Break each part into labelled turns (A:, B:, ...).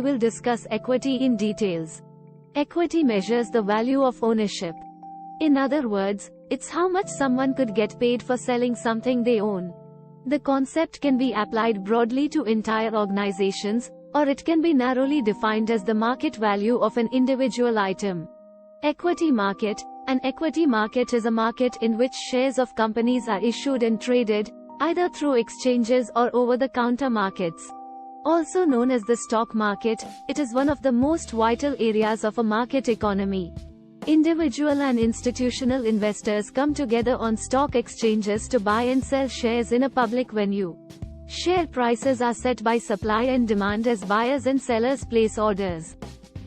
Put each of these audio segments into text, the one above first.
A: will discuss equity in details. Equity measures the value of ownership. In other words, it's how much someone could get paid for selling something they own. The concept can be applied broadly to entire organizations, or it can be narrowly defined as the market value of an individual item. Equity market. An equity market is a market in which shares of companies are issued and traded, either through exchanges or over-the-counter markets. Also known as the stock market, it is one of the most vital areas of a market economy. Individual and institutional investors come together on stock exchanges to buy and sell shares in a public venue. Share prices are set by supply and demand as buyers and sellers place orders.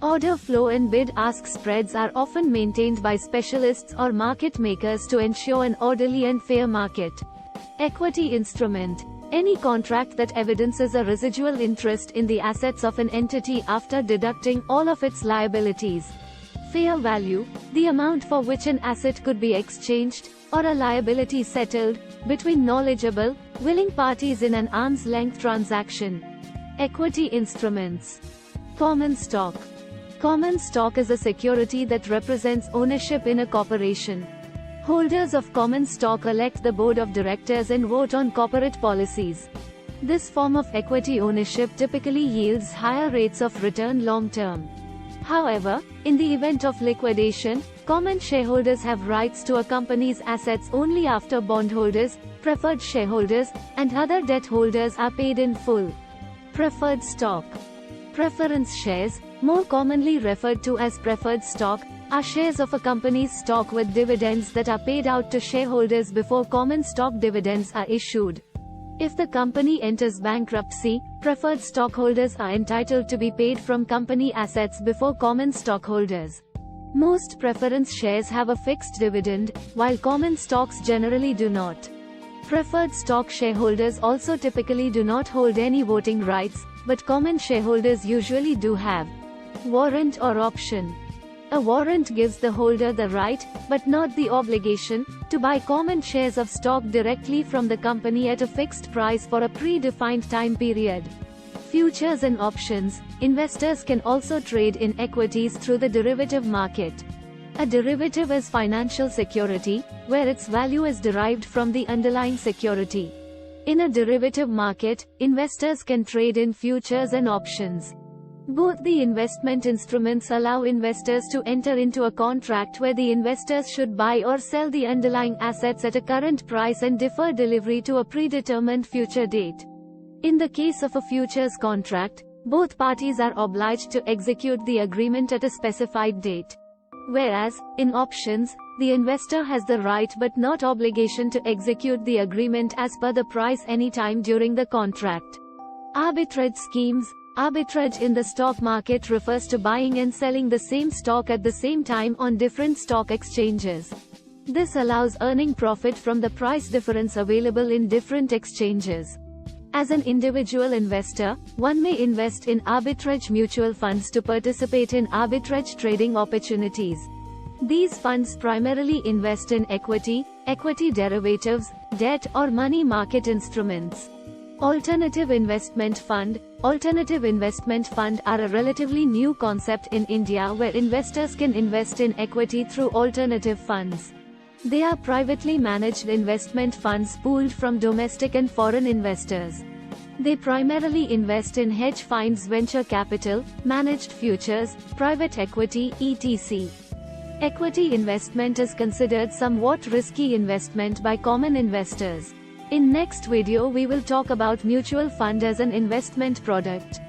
A: Order flow and bid-ask spreads are often maintained by specialists or market makers to ensure an orderly and fair market. Equity instrument. Any contract that evidences a residual interest in the assets of an entity after deducting all of its liabilities. Fair value. The amount for which an asset could be exchanged, or a liability settled, between knowledgeable, willing parties in an arm's-length transaction. Equity instruments. Common stock. Common stock is a security that represents ownership in a corporation. Holders of common stock elect the board of directors and vote on corporate policies. This form of equity ownership typically yields higher rates of return long-term. However, in the event of liquidation, common shareholders have rights to a company's assets only after bondholders, preferred shareholders, and other debt holders are paid in full. Preferred stock. Preference shares, more commonly referred to as preferred stock, are shares of a company's stock with dividends that are paid out to shareholders before common stock dividends are issued. If the company enters bankruptcy, preferred stockholders are entitled to be paid from company assets before common stockholders. Most preference shares have a fixed dividend, while common stocks generally do not. Preferred stock shareholders also typically do not hold any voting rights, but common shareholders usually do have. Warrant or option. A warrant gives the holder the right, but not the obligation, to buy common shares of stock directly from the company at a fixed price for a predefined time period. Futures and options. Investors can also trade in equities through the derivative market. A derivative is financial security, where its value is derived from the underlying security. In a derivative market, investors can trade in futures and options. Both the investment instruments allow investors to enter into a contract where the investors should buy or sell the underlying assets at a current price and defer delivery to a predetermined future date. In the case of a futures contract, both parties are obliged to execute the agreement at a specified date. Whereas, in options, the investor has the right but not obligation to execute the agreement as per the price anytime during the contract. Arbitrage schemes. Arbitrage in the stock market refers to buying and selling the same stock at the same time on different stock exchanges. This allows earning profit from the price difference available in different exchanges. As an individual investor, one may invest in arbitrage mutual funds to participate in arbitrage trading opportunities. These funds primarily invest in equity, equity derivatives, debt or money market instruments. Alternative investment fund. Alternative investment fund are a relatively new concept in India where investors can invest in equity through alternative funds. They are privately managed investment funds pooled from domestic and foreign investors. They primarily invest in hedge funds, venture capital, managed futures, private equity, etc. Equity investment is considered somewhat risky investment by common investors. In next video we will talk about mutual fund as an investment product.